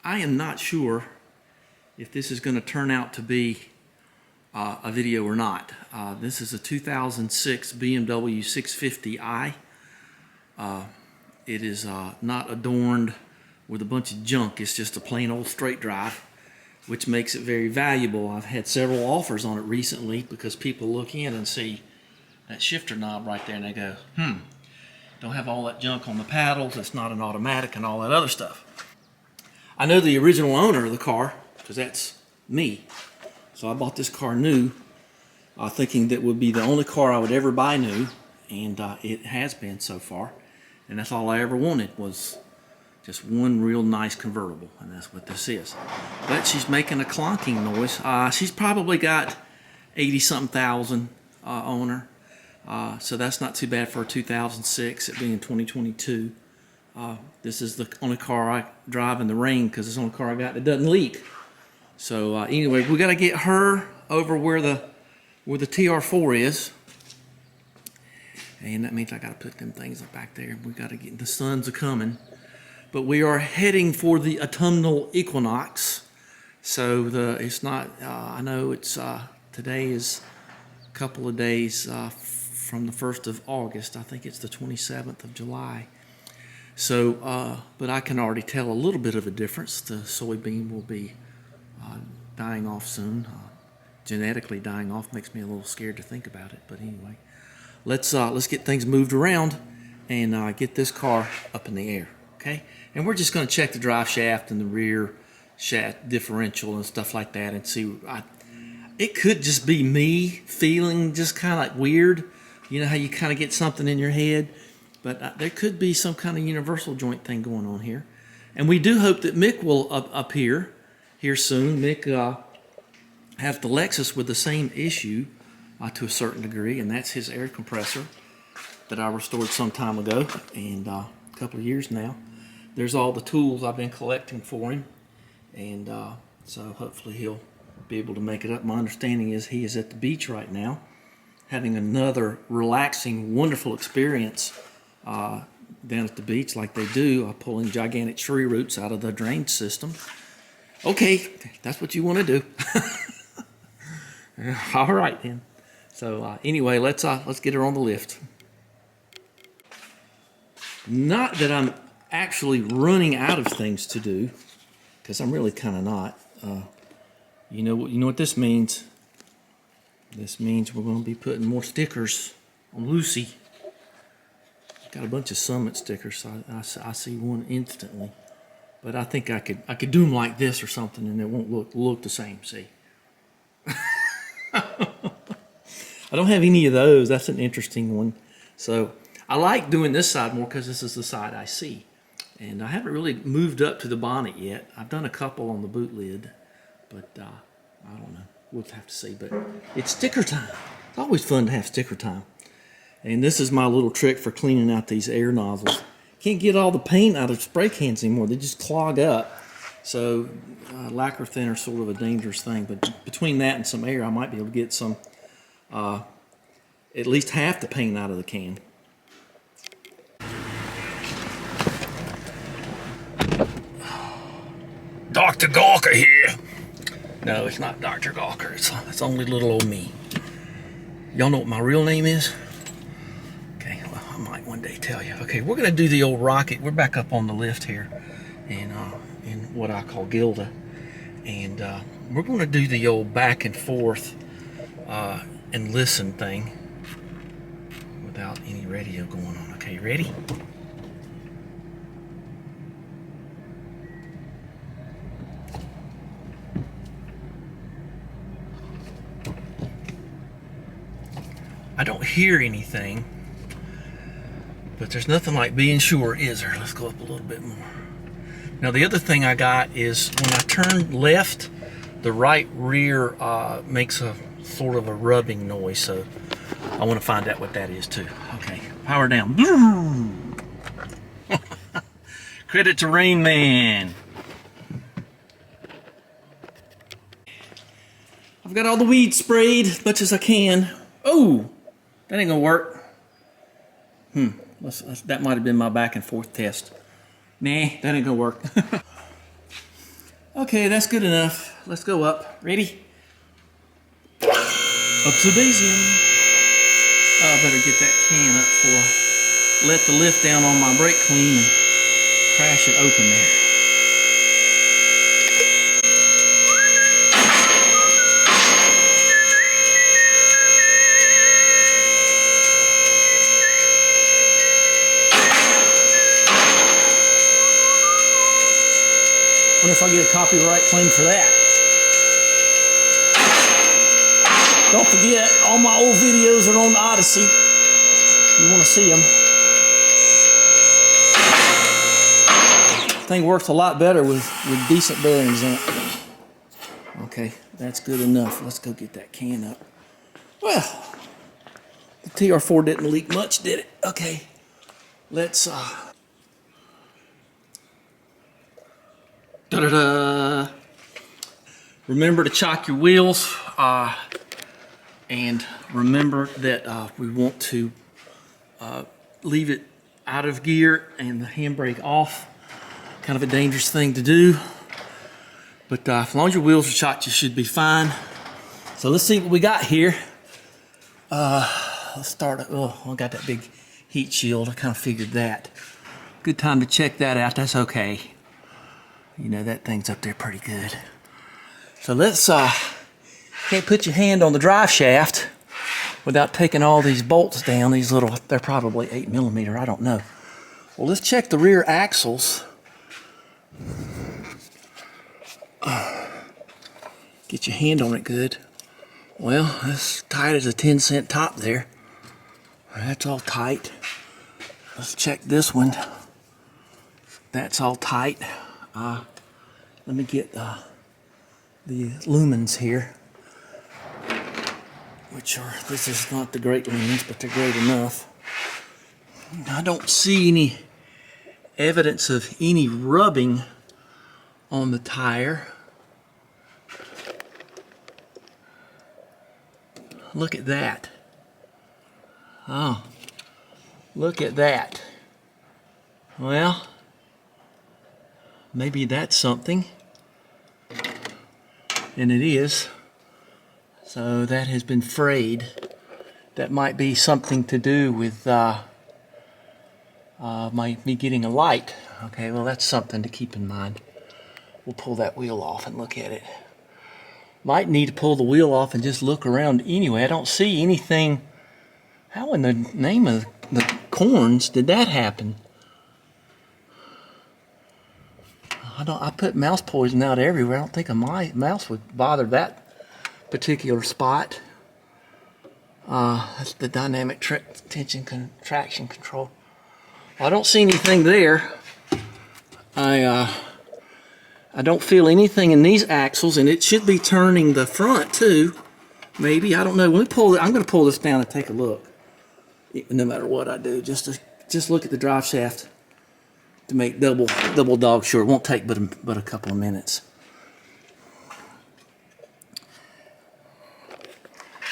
I am not sure if this is going to turn out to be a video or not. This is a 2006 BMW 650i. It is not adorned with a bunch of junk. It's just a plain old straight drive, which makes it very valuable. I've had several offers on it recently because people look in and see that shifter knob right there and they go, don't have all that junk on the paddles, it's not an automatic and all that other stuff. I know the original owner of the car, because that's me. So I bought this car new, thinking that would be the only car I would ever buy new, and it has been so far. And that's all I ever wanted, was just one real nice convertible, and that's what this is. But she's making a clonking noise. She's probably got 80-something thousand on her, so that's not too bad for a 2006, it being 2022. This is the only car I drive in the rain because it's the only car I got that doesn't leak. So anyway, we got to get her over where the TR4 is, and that means I got to put them things up back there. We got to get, the sun's a coming, but we are heading for the autumnal equinox. So it's not. I know it's today is a couple of days from the 1st of August. I think it's the 27th of July. So, but I can already tell a little bit of a difference. The soybean will be dying off soon. Genetically dying off makes me a little scared to think about it. But anyway, let's get things moved around and get this car up in the air, okay? And we're just going to check the drive shaft and the rear shaft differential and stuff like that and see. It could just be me feeling just kind of like weird. You know how you kind of get something in your head? But there could be some kind of universal joint thing going on here. And we do hope that Mick will appear here soon. Mick has the Lexus with the same issue to a certain degree, and that's his air compressor that I restored some time ago, and a couple of years now. There's all the tools I've been collecting for him, and so hopefully he'll be able to make it up. My understanding is he is at the beach right now, having another relaxing, wonderful experience down at the beach like they do, pulling gigantic tree roots out of the drain system. Okay, that's what you want to do. All right then. So anyway, let's get her on the lift. Not that I'm actually running out of things to do, because I'm really kind of not. You know what this means? This means we're going to be putting more stickers on Lucy. Got a bunch of Summit stickers, so I see one instantly. But I think I could do them like this or something, and it won't look the same. See, I don't have any of those. That's an interesting one. So I like doing this side more because this is the side I see, and I haven't really moved up to the bonnet yet. I've done a couple on the boot lid, but I don't know. We'll have to see. But it's sticker time. It's always fun to have sticker time. And this is my little trick for cleaning out these air nozzles. Can't get all the paint out of spray cans anymore. They just clog up. So lacquer thinner is sort of a dangerous thing. But between that and some air, I might be able to get some, at least half the paint out of the can. Dr. Gawker here. No, it's not Dr. Gawker. It's only little old me. Y'all know what my real name is? I might one day tell you. Okay, we're going to do the old rocket. We're back up on the lift here in what I call Gilda. And we're going to do the old back and forth and listen thing without any radio going on. Okay, ready? I don't hear anything. But there's nothing like being sure, is there? Let's go up a little bit more. Now the other thing I got is when I turn left, the right rear makes a sort of a rubbing noise. So I want to find out what that is too. Okay, power down. Credit to Rain Man. I've got all the weeds sprayed as much as I can. Oh, that ain't gonna work. That might have been my back and forth test. Nah, that ain't gonna work. Okay, that's good enough. Let's go up. Ready? Up to Daisium. I better get that can up before I let the lift down on my brake clean and crash it open there. I wonder if I get a copyright claim for that. Don't forget, all my old videos are on Odyssey. You want to see them. This thing works a lot better with decent bearings in it. Okay, that's good enough. Let's go get that can up. Well, the TR4 didn't leak much, did it? Okay, let's da-da-da. Remember to chock your wheels, and remember that we want to leave it out of gear and the handbrake off. Kind of a dangerous thing to do, but as long as your wheels are chocked, you should be fine. So let's see what we got here. Let's start. Oh, I got that big heat shield. I kind of figured that. Good time to check that out. That's okay. You know, that thing's up there pretty good. So let's, can't put your hand on the drive shaft without taking all these bolts down. These little, they're probably 8mm, I don't know. Well, let's check the rear axles. Get your hand on it good. Well, that's tight as a 10-cent top there. That's all tight. Let's check this one. That's all tight. Let me get the lumens here, which are, this is not the great lumens, but they're great enough. I don't see any evidence of any rubbing on the tire. Look at that. Oh, look at that. Well, maybe that's something, and it is. So that has been frayed. That might be something to do with me getting a light. Okay, well, that's something to keep in mind. We'll pull that wheel off and look at it. Might need to pull the wheel off and just look around anyway. I don't see anything. How in the name of the corns did that happen? I put mouse poison out everywhere. I don't think a mouse would bother that particular spot. That's the dynamic tension traction control. I don't see anything there. I don't feel anything in these axles, and it should be turning the front too. Maybe, I don't know. Let me pull it. I'm going to pull this down and take a look. No matter what I do, just look at the drive shaft to make double dog sure. It won't take but a couple of minutes.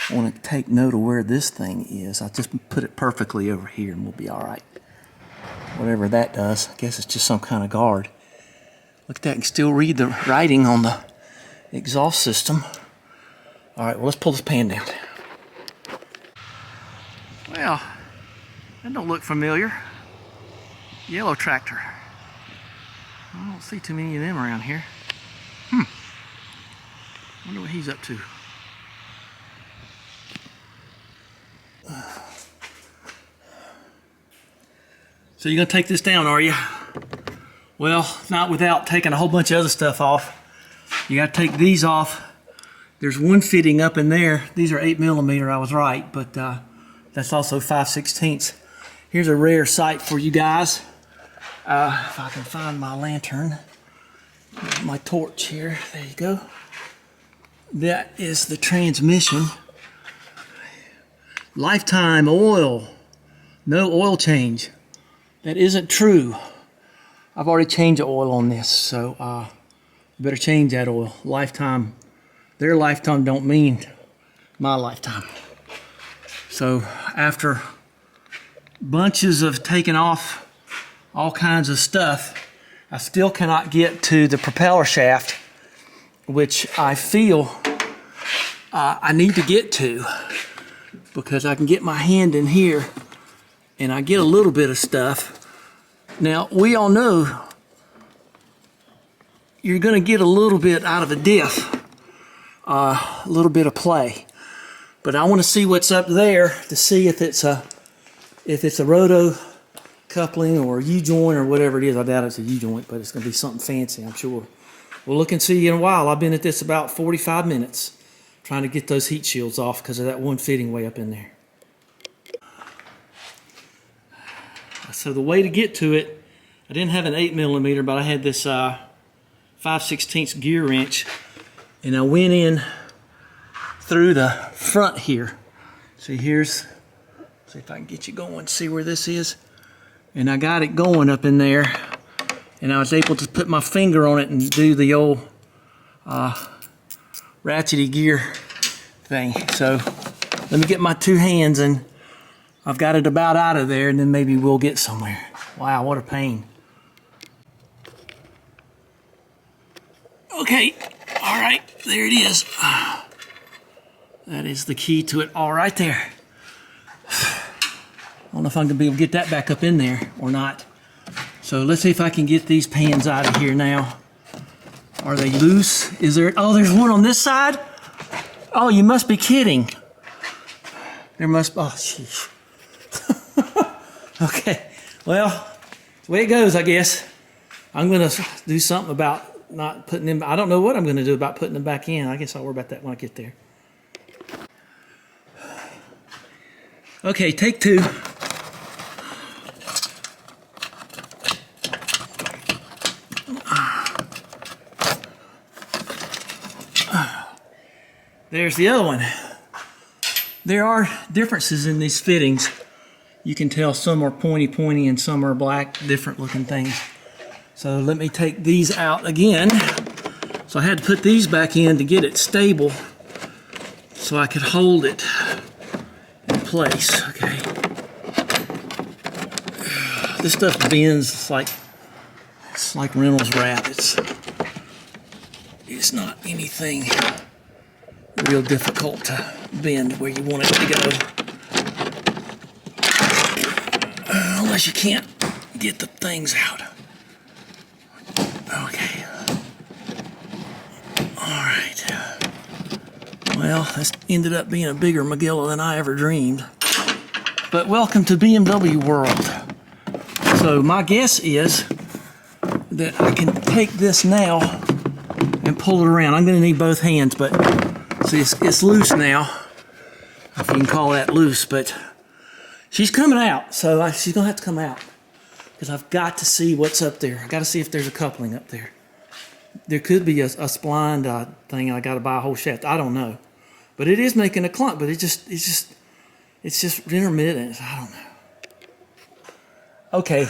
I want to take note of where this thing is. I'll just put it perfectly over here and we'll be all right. Whatever that does, I guess it's just some kind of guard. Look at that, you can still read the writing on the exhaust system. All right, well, let's pull this pan down. Well, that don't look familiar. Yellow tractor. I don't see too many of them around here. Wonder what he's up to. So you're gonna take this down, are you? Well, not without taking a whole bunch of other stuff off. You gotta take these off. There's one fitting up in there. These are 8mm, I was right, but that's also 5/16. Here's a rare sight for you guys. If I can find my lantern, my torch here, there you go. That is the transmission. Lifetime oil, no oil change. That isn't true. I've already changed the oil on this, so you better change that oil. Lifetime, their lifetime don't mean my lifetime. So after bunches of taking off all kinds of stuff, I still cannot get to the propeller shaft which I feel I need to get to, because I can get my hand in here and I get a little bit of stuff. Now, we all know you're going to get a little bit out of a diff, a little bit of play. But I want to see what's up there to see if it's a roto coupling or a U-joint or whatever it is. I doubt it's a U-joint, but it's going to be something fancy, I'm sure. We'll look and see in a while. I've been at this about 45 minutes trying to get those heat shields off because of that one fitting way up in there. So the way to get to it, I didn't have an 8mm, but I had this 5/16 gear wrench, and I went in through the front here. See, see if I can get you going, see where this is. And I got it going up in there, and I was able to put my finger on it and do the old ratchety gear thing. So let me get my two hands, and I've got it about out of there, and then maybe we'll get somewhere. Wow, what a pain. Okay, all right, there it is. That is the key to it all right there. I don't know if I'm gonna be able to get that back up in there or not. So let's see if I can get these pans out of here now. Are they loose? Is there, oh, there's one on this side? Oh, you must be kidding. There must, oh, sheesh. Okay, well, that's the way it goes, I guess. I'm gonna do something about not putting them, I don't know what I'm gonna do about putting them back in. I guess I'll worry about that when I get there. Okay, take two. There's the other one. There are differences in these fittings. You can tell some are pointy and some are black, different looking things. So let me take these out again. So I had to put these back in to get it stable so I could hold it in place. Okay. This stuff bends. It's like Reynolds wrap. It's not anything real difficult to bend where you want it to go. Unless you can't get the things out. Okay. Alright. Well, this ended up being a bigger Magilla than I ever dreamed. But welcome to BMW world. So my guess is that I can take this now and pull it around. I'm going to need both hands, but see, it's loose now, if you can call that loose, but she's coming out, so she's going to have to come out because I've got to see what's up there. I've got to see if there's a coupling up there. There could be a splined thing, and I got to buy a whole shaft. I don't know. But it is making a clunk, but it's just intermittent. I don't know. Okay,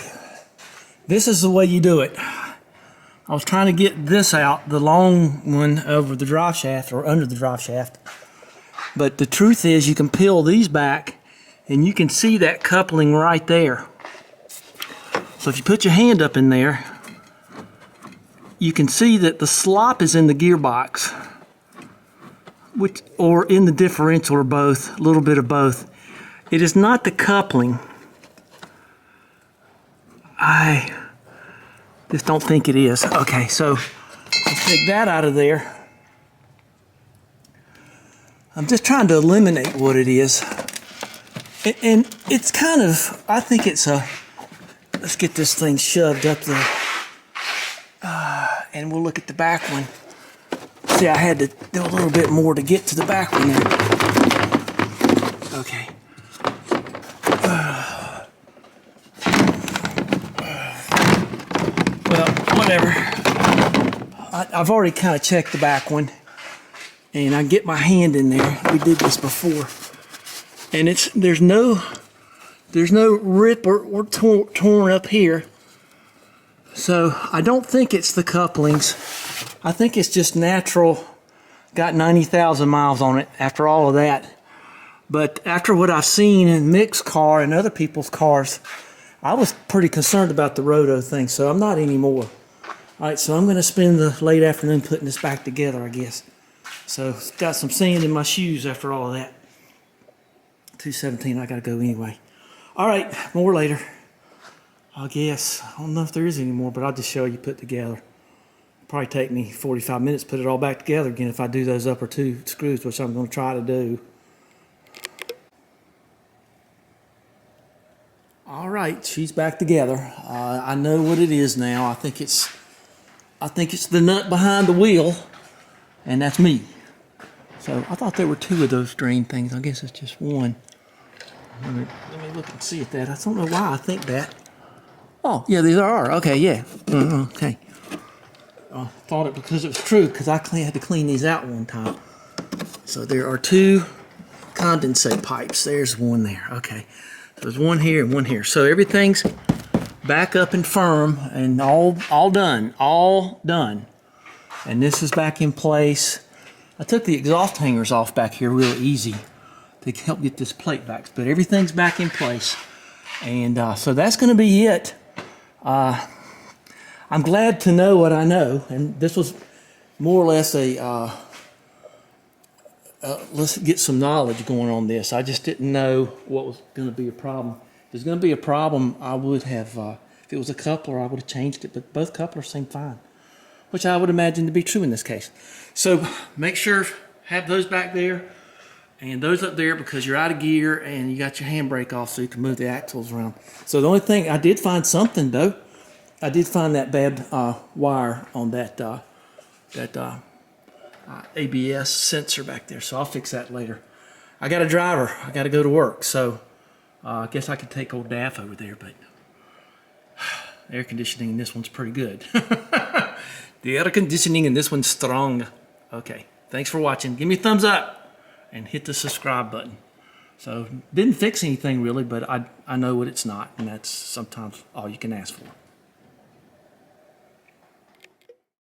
this is the way you do it. I was trying to get this out, the long one over the drive shaft or under the drive shaft. But the truth is you can peel these back and you can see that coupling right there. So if you put your hand up in there, you can see that the slop is in the gearbox, or in the differential, or both, a little bit of both. It is not the coupling. I just don't think it is. Okay, so let's take that out of there. I'm just trying to eliminate what it is. And it's kind of, I think it's a, let's get this thing shoved up there. And we'll look at the back one. See, I had to do a little bit more to get to the back one there. Okay. Whatever. I've already kind of checked the back one, and I get my hand in there. We did this before, and there's no rip or torn up here. So I don't think it's the couplings. I think it's just natural. Got 90,000 miles on it after all of that. But after what I've seen in Mick's car and other people's cars, I was pretty concerned about the roto thing, so I'm not anymore. All right, so I'm going to spend the late afternoon putting this back together, I guess. So it's got some sand in my shoes after all of that. 2:17, I got to go anyway. All right, more later. I guess. I don't know if there is any more, but I'll just show you put together. It'll probably take me 45 minutes to put it all back together again if I do those upper 2 screws, which I'm going to try to do. All right, she's back together. I know what it is now. I think it's the nut behind the wheel, and that's me. So I thought there were 2 of those drain things. I guess it's just one. Let me look and see at that. I don't know why I think that. Oh, yeah, these are. Okay, yeah. Okay. I thought it because it was true, because I had to clean these out one time. So there are 2 condensate pipes. There's one there. Okay. So there's one here and one here. So everything's back up and firm and all done. All done. And this is back in place. I took the exhaust hangers off back here real easy to help get this plate back. But everything's back in place. And so that's going to be it. I'm glad to know what I know, and this was more or less a let's get some knowledge going on this. I just didn't know what was going to be a problem. If there's going to be a problem, I would have, if it was a coupler, I would have changed it, but both couplers seem fine, which I would imagine to be true in this case. So make sure, have those back there and those up there because you're out of gear and you got your handbrake off so you can move the axles around. So the only thing, I did find something though. I did find that bad wire on that ABS sensor back there, so I'll fix that later. I got a driver. I got to go to work, so I guess I could take old Daff over there, but air conditioning in this one's pretty good. The air conditioning in this one's strong. Okay, thanks for watching. Give me a thumbs up and hit the subscribe button. So, didn't fix anything really, but I know what it's not, and that's sometimes all you can ask for.